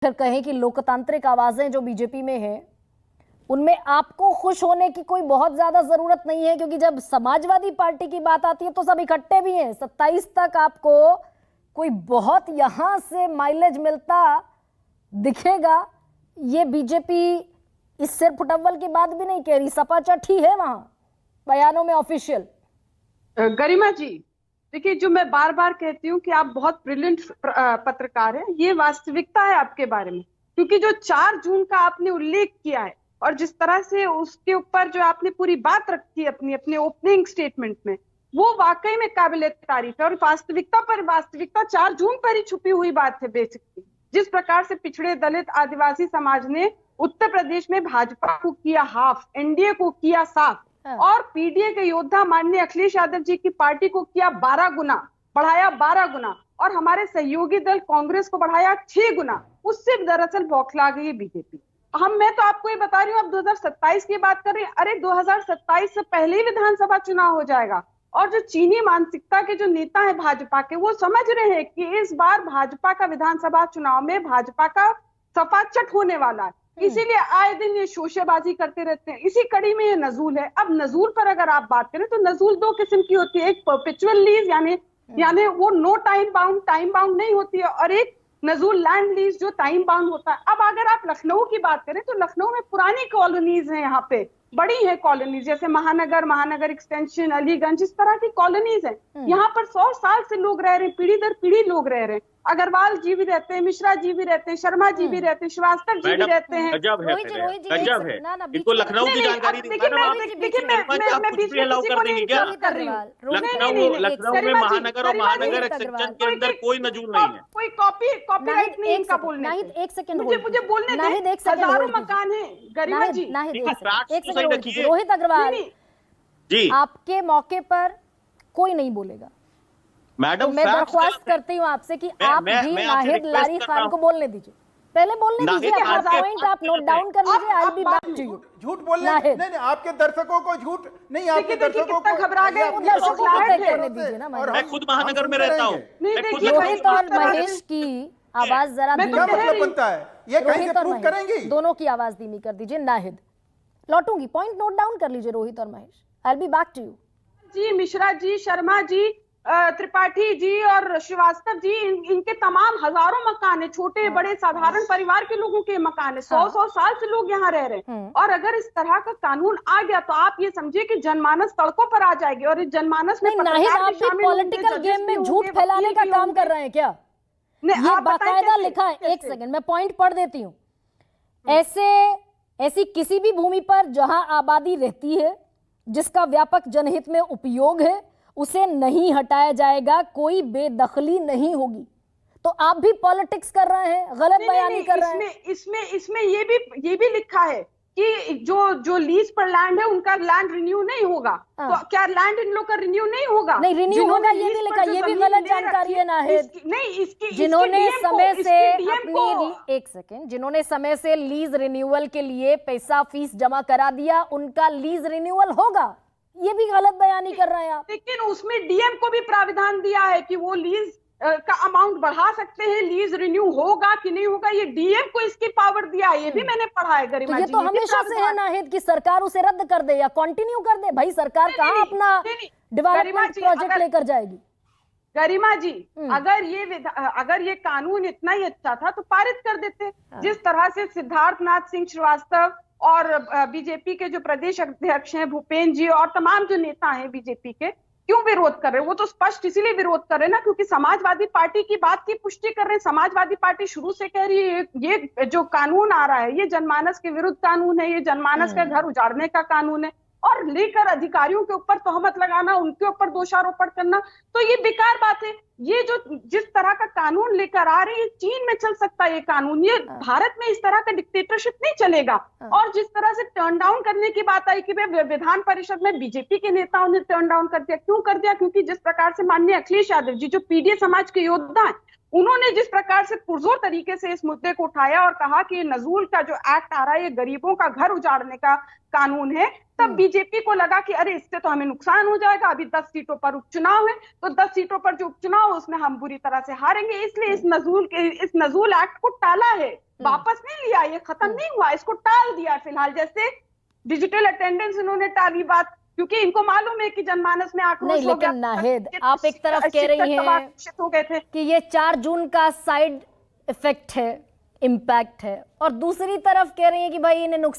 फिर कहें कि लोकतांत्रिक आवाजें जो बीजेपी में है उनमें आपको खुश होने की कोई बहुत ज्यादा जरूरत नहीं है, क्योंकि जब समाजवादी पार्टी की बात आती है तो सब इकट्ठे भी हैं। 27 तक आपको कोई बहुत यहां से माइलेज मिलता दिखेगा, ये बीजेपी इस सिर फुटअव्वल की बात भी नहीं कह रही, सपा चट्टी है वहां बयानों में ऑफिशियल। गरिमा जी, देखिए, जो मैं बार बार कहती हूँ कि आप बहुत ब्रिलियंट पत्रकार हैं, ये वास्तविकता है आपके बारे में। क्योंकि जो 4 जून का आपने उल्लेख किया है और जिस तरह से उसके ऊपर जो आपने पूरी बात रखी है अपने ओपनिंग स्टेटमेंट में, वो वाकई में काबिले तारीफ है। और वास्तविकता 4 जून पर ही छुपी हुई बात है बेसिकली। जिस प्रकार से पिछड़े दलित आदिवासी समाज ने उत्तर प्रदेश में भाजपा को किया हाफ, एनडीए को किया साफ, और पीडीए के योद्धा माननीय अखिलेश यादव जी की पार्टी को किया 12 गुना, बढ़ाया 12 गुना, और हमारे सहयोगी दल कांग्रेस को बढ़ाया 6 गुना, उससे दरअसल बौखला गई बीजेपी। मैं तो आपको ये बता रही हूँ, अब 2027 की बात कर रही है। अरे 2027 से पहले ही विधानसभा चुनाव हो जाएगा। और जो चीनी मानसिकता के जो नेता है भाजपा के, वो समझ रहे हैं कि इस बार भाजपा का विधानसभा चुनाव में भाजपा का सफाचट होने वाला है। इसीलिए आए दिन ये शोशेबाजी करते रहते हैं। इसी कड़ी में ये नजूल है। अब नजूल पर अगर आप बात करें तो नजूल 2 किस्म की होती है, एक परपेचुअल लीज यानी वो नो टाइम बाउंड नहीं होती है, और एक नजूल लैंड लीज जो टाइम बाउंड होता है। अब अगर आप लखनऊ की बात करें तो लखनऊ में पुरानी कॉलोनीज हैं, यहाँ पे बड़ी है कॉलोनीज, जैसे महानगर एक्सटेंशन, अलीगंज, इस तरह की कॉलोनीज है। यहाँ पर 100 साल से लोग रह रहे हैं, पीढ़ी दर पीढ़ी लोग रह रहे हैं। अग्रवाल जी भी रहते हैं, मिश्रा जी भी रहते हैं, शर्मा जी भी रहते हैं, श्रीवास्तव जी भी रहते हैं। गजब है, गजब है। इनको लखनऊ की जानकारी नहीं। देखिए, लखनऊ में महानगर और महानगर एक्सटेंशन के अंदर कोई नजूल नहीं है, कोई कॉपीराइट नहीं इनका बोलने। एक सेकंड मुझे बोलने दे। हजारों मकान है गरिमा जी। रोहित अग्रवाल जी, आपके मौके पर कोई नहीं बोलेगा। मैडम तो मैं दरख्वास्त करती हूँ आपसे कि आप भी नाहिद लारी खान को बोलने दीजिए, पहले बोलने दीजिए। पॉइंट आप नोट डाउन कर लीजिए। आई बी बैक टू यू। झूठ बोलने नहीं, आपके दर्शकों को झूठ नहीं, आपके दर्शकों को घबरा गए, दर्शकों को तय करने दीजिए ना। मैं खुद महानगर में रहता हूँ। रोहित और महेश की आवाज जरा क्या मतलब बनता है ये? कहीं से प्रूव करेंगे? दोनों की आवाज धीमी कर दीजिए। नाहिद लौटूंगी, पॉइंट नोट डाउन कर लीजिए। रोहित और महेश, आई बी बैक टू यू। जी, मिश्रा जी, शर्मा जी, त्रिपाठी जी और श्रीवास्तव जी, इनके तमाम हजारों मकान है, छोटे बड़े साधारण परिवार के लोगों के मकान है। 100 साल से लोग यहाँ रह रहे हैं। और अगर इस तरह का कानून आ गया तो आप ये समझिए कि जनमानस सड़कों पर आ जाएगी। और इस जनमानस में पॉलिटिकल गेम में झूठ फैलाने का काम कर रहे हैं क्या? ये बाकायदा लिखा है। एक सेकंड, मैं पॉइंट पढ़ देती हूँ। ऐसी किसी भी भूमि पर जहां आबादी रहती है जिसका व्यापक जनहित में उपयोग है, उसे नहीं हटाया जाएगा, कोई बेदखली नहीं होगी। तो आप भी पॉलिटिक्स कर रहे हैं, गलत बयानी कर रहे हैं। इसमें ये भी लिखा है कि जो लीज पर लैंड है उनका लैंड रिन्यू नहीं होगा। तो क्या लैंड इन लोग का रिन्यू नहीं होगा? नहीं, रिन्यू होगा ये भी लिखा, ये भी गलत जानकारी है नाहिद। जिन्होंने समय से अपनी एक सेकेंड, जिन्होंने समय से लीज रिन्यूअल के लिए पैसा फीस जमा करा दिया, उनका लीज रिन्यूअल होगा, ये भी गलत बयानी कर रहे हैं आप। लेकिन उसमें डीएम को भी प्राविधान दिया है कि वो लीज का अमाउंट बढ़ा सकते हैं, लीज रिन्यू होगा कि नहीं होगा, ये डीएम को इसकी पावर दिया है। ये भी मैंने पढ़ा है गरिमा जी। ये तो हमेशा से है नाहिद कि सरकार उसे रद्द कर दे या कंटिन्यू कर दे। भाई सरकार कहाँ अपना डेवलपमेंट प्रोजेक्ट लेकर जाएगी? गरिमा जी, अगर ये कानून इतना ही अच्छा था तो पारित कर देते। जिस तरह से सिद्धार्थनाथ सिंह श्रीवास्तव और बीजेपी के जो प्रदेश अध्यक्ष हैं भूपेंद्र जी और तमाम जो नेता हैं बीजेपी के, क्यों विरोध कर रहे हैं? वो तो स्पष्ट इसीलिए विरोध कर रहे हैं ना, क्योंकि समाजवादी पार्टी की बात की पुष्टि कर रहे हैं। समाजवादी पार्टी शुरू से कह रही है ये जो कानून आ रहा है ये जनमानस के विरुद्ध कानून है, ये जनमानस का घर उजाड़ने का कानून है, और लेकर अधिकारियों के ऊपर तोहमत लगाना, उनके ऊपर दोषारोपण करना, तो ये बेकार बात है। ये जो जिस तरह का कानून लेकर आ रहे हैं, चीन में चल सकता है ये कानून, ये भारत में इस तरह का डिक्टेटरशिप नहीं चलेगा। और जिस तरह से टर्न डाउन करने की बात आई कि विधान परिषद में बीजेपी के नेताओं ने टर्न डाउन कर दिया, क्यों कर दिया? क्योंकि जिस प्रकार से माननीय अखिलेश यादव जी जो पीडीए समाज के योद्धा हैं, उन्होंने जिस प्रकार से पुरजोर तरीके से इस मुद्दे को उठाया और कहा कि नजूल का जो एक्ट आ रहा है ये गरीबों का घर उजाड़ने का कानून है, तब बीजेपी को लगा कि अरे इससे तो हमें नुकसान हो जाएगा, अभी 10 सीटों पर उपचुनाव है, तो 10 सीटों पर जो उपचुनाव है उसमें हम बुरी तरह से हारेंगे, इसलिए इस नजूल एक्ट को टाला है, वापस नहीं लिया, ये खत्म नहीं हुआ, इसको टाल दिया फिलहाल। जैसे डिजिटल अटेंडेंस इन्होंने टाली बात, क्योंकि इनको मालूम है कि जनमानस में आक्रोश नहीं, हो गया। लेकिन नाहिद, आप एक तरफ कह रही हैं हो गए थे कि ये 4 जून का साइड इफेक्ट है, इम्पैक्ट है, और दूसरी तरफ कह रही हैं कि भाई इन्हें